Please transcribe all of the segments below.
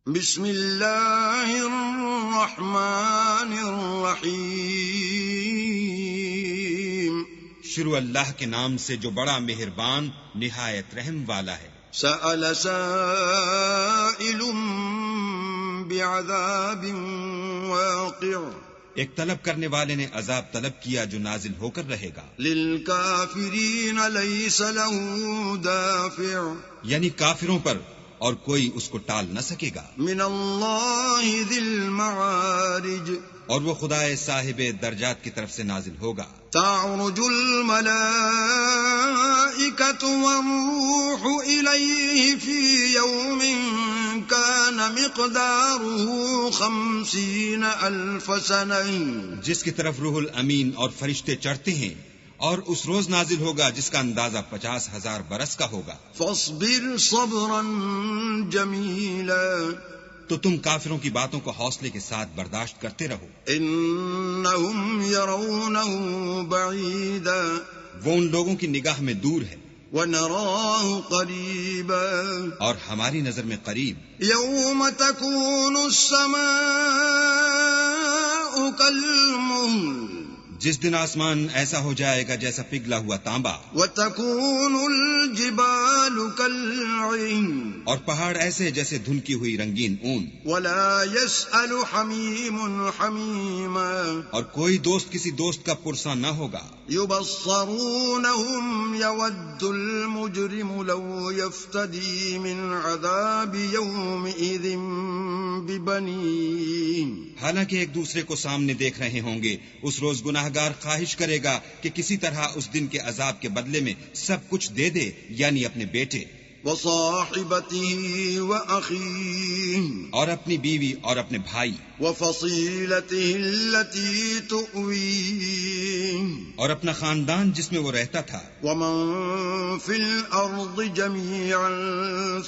بسم اللہ الرحمن الرحیم، شروع اللہ کے نام سے جو بڑا مہربان نہایت رحم والا ہے۔ سأل سائل بعذاب واقع، ایک طلب کرنے والے نے عذاب طلب کیا جو نازل ہو کر رہے گا۔ للکافرین لیس له دافع، یعنی کافروں پر اور کوئی اس کو ٹال نہ سکے گا۔ من اللہ ذی المعارج، اور وہ خدائے صاحب درجات کی طرف سے نازل ہوگا۔ تعرج الملائکۃ والروح الیہ فی یوم کان مقدارہ 50,000 سنہ، جس کی طرف روح الامین اور فرشتے چڑھتے ہیں، اور اس روز نازل ہوگا جس کا اندازہ 50,000 برس کا ہوگا۔ فاصبر صبرا جمیلا، تو تم کافروں کی باتوں کو حوصلے کے ساتھ برداشت کرتے رہو۔ انہم یرونہ بعیدا، وہ ان لوگوں کی نگاہ میں دور ہے، ونراہ قریبا، اور ہماری نظر میں قریب۔ یوم تکون السماء کالمہل، جس دن آسمان ایسا ہو جائے گا جیسا پگھلا ہوا تانبا، وتکون الجبال کالعہن، اور پہاڑ ایسے جیسے دھنکی ہوئی رنگین اون، ولا يسأل حمیم حمیما، اور کوئی دوست کسی دوست کا پرساں نہ ہوگا۔ یبصرونہم یود المجرم لو یفتدی من عذاب یومئذ ببنیہ، حالانکہ ایک دوسرے کو سامنے دیکھ رہے ہوں گے، اس روز گناہگار خواہش کرے گا کہ کسی طرح اس دن کے عذاب کے بدلے میں سب کچھ دے دے، یعنی اپنے بیٹے، وصاحبته وأخيه، اور اپنی بیوی اور اپنے بھائی، وفصيلته التي تؤويه، اور اپنا خاندان جس میں وہ رہتا تھا، ومن في الأرض جميعا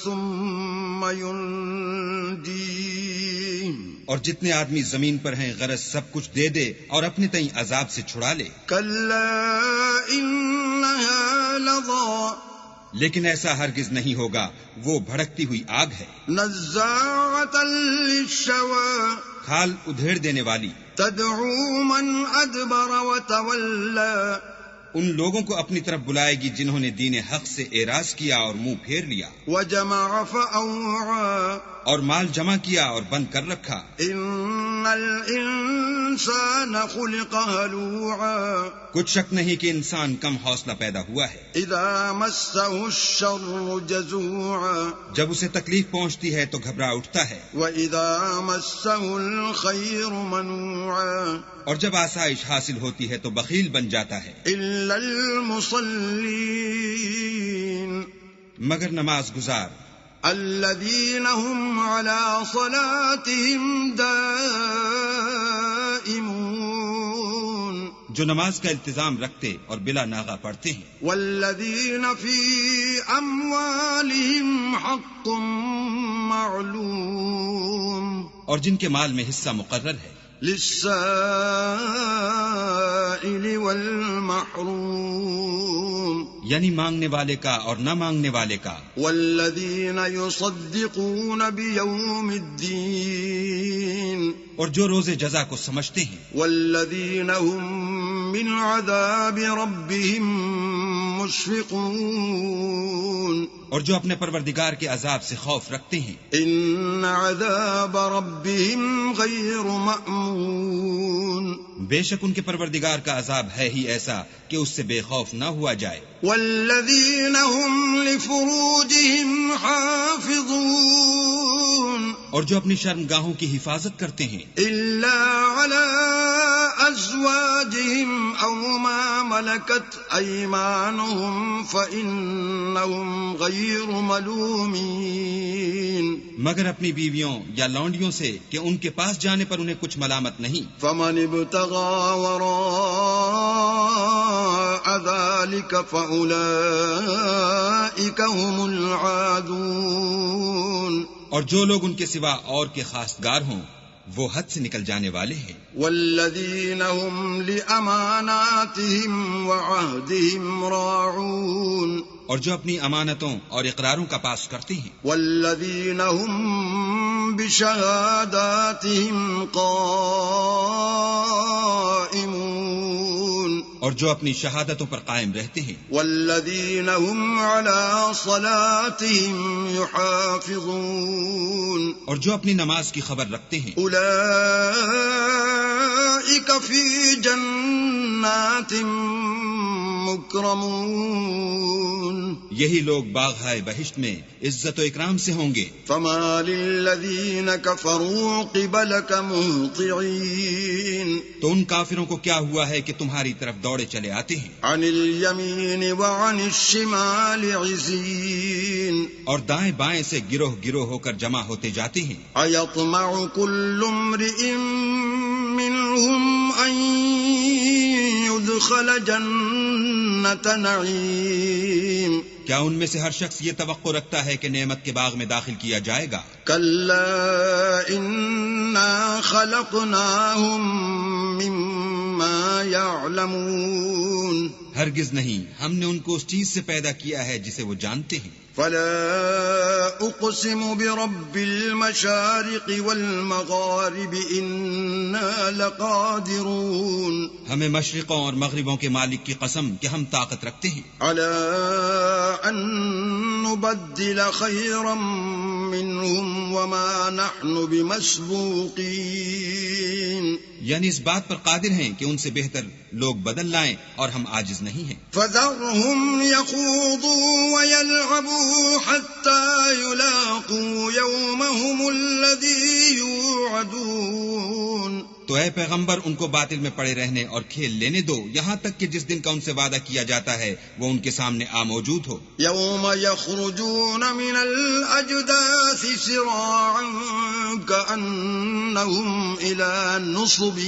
ثم ينجيه، اور جتنے آدمی زمین پر ہیں غرض سب کچھ دے دے اور اپنے تئیں عذاب سے چھڑا لے۔ كلا إنها لظى، لیکن ایسا ہرگز نہیں ہوگا، وہ بھڑکتی ہوئی آگ ہے، نزاعة للشوى، کھال ادھیڑ دینے والی، تدعو من أدبر وتولى، ان لوگوں کو اپنی طرف بلائے گی جنہوں نے دین حق سے اعراض کیا اور منہ پھیر لیا، وجمع فأوعى، اور مال جمع کیا اور بند کر رکھا۔ ان الانسان خلق هلوعا، کچھ شک نہیں کہ انسان کم حوصلہ پیدا ہوا ہے، اذا مسه الشر جزوعا، جب اسے تکلیف پہنچتی ہے تو گھبرا اٹھتا ہے، واذا مسه الخير منوعا، اور جب آسائش حاصل ہوتی ہے تو بخیل بن جاتا ہے، الا المصلين، مگر نماز گزار، الذين هم على صلاتهم دائمون، جو نماز کا التزام رکھتے اور بلا ناغہ پڑھتے ہیں، والذين في أموالهم حق معلوم، اور جن کے مال میں حصہ مقرر ہے، للسائل والمحروم، یعنی مانگنے والے کا اور نہ مانگنے والے کا، والذین یصدقون بیوم الدین، اور جو روز جزا کو سمجھتے ہیں، والذین هم من عذاب ربهم مشفقون، اور جو اپنے پروردگار کے عذاب سے خوف رکھتے ہیں، ان عذاب ربهم غیر مأمون، بے شک ان کے پروردگار کا عذاب ہے ہی ایسا کہ اس سے بے خوف نہ ہوا جائے۔ والذین هم لفروجهم حافظون، اور جو اپنی شرمگاہوں کی حفاظت کرتے ہیں، الا علی ازواجهم او ما ملکت ایمانهم فانهم غیر ملومین، مگر اپنی بیویوں یا لونڈیوں سے کہ ان کے پاس جانے پر انہیں کچھ ملامت نہیں۔ فمن ابتغى وراء ذلك فأولئك هم العادون، اور جو لوگ ان کے سوا اور کے خواستگار ہوں وہ حد سے نکل جانے والے ہیں۔ والذین هم لأماناتهم وعهدهم راعون، اور جو اپنی امانتوں اور اقراروں کا پاس کرتے ہیں، والذین هم بشهاداتهم قائمون اور جو اپنی شہادتوں پر قائم رہتے ہیں والذین هم على صلاتهم يحافظون اور جو اپنی نماز کی خبر رکھتے ہیں اولئک فی جنات مکرمون یہی لوگ باغ بہشت میں عزت و اکرام سے ہوں گے فما للذین کفروا قبلک مہطعین تو ان کافروں کو کیا ہوا ہے کہ تمہاری طرف دوڑے چلے آتے ہیں عن الیمین وعن الشمال عزین اور دائیں بائیں سے گروہ گروہ ہو کر جمع ہوتے جاتے ہیں ایطمع کل امرئ منہم ان يدخل جنت نعیم کیا ان میں سے ہر شخص یہ توقع رکھتا ہے کہ نعمت کے باغ میں داخل کیا جائے گا کلا انا خلقناہم مما یعلمون ہرگز نہیں، ہم نے ان کو اس چیز سے پیدا کیا ہے جسے وہ جانتے ہیں فلا اقسم برب المشارق والمغارب انا لقادرون ہمیں مشرقوں اور مغربوں کے مالک کی قسم کہ ہم طاقت رکھتے ہیں على ان نبدل خيرا منهم وما نحن بمسبوقين یعنی اس بات پر قادر ہیں کہ ان سے بہتر لوگ بدل لائیں اور ہم عاجز نہیں ہیں فذرهم يخوضوا ويلعبوا حتى يلاقوا يومهم الذي يوعدون تو اے پیغمبر ان کو باطل میں پڑے رہنے اور کھیل لینے دو یہاں تک کہ جس دن کا ان سے وعدہ کیا جاتا ہے وہ ان کے سامنے موجود ہو يوم يخرجون من الأجداث سراعا كأنهم إلى نصب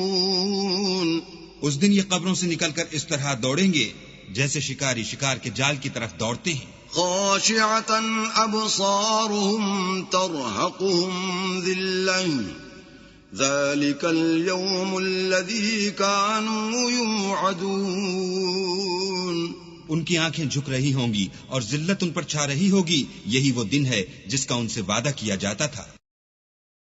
يوفضون اس دن یہ قبروں سے نکل کر اس طرح دوڑیں گے جیسے شکاری شکار کے جال کی طرف دوڑتے ہیں خاشعة أبصارهم ترهقهم ذلة ذلك اليوم الذي كانوا يوعدون ان کی آنکھیں جھک رہی ہوں گی اور ذلت ان پر چھا رہی ہوگی یہی وہ دن ہے جس کا ان سے وعدہ کیا جاتا تھا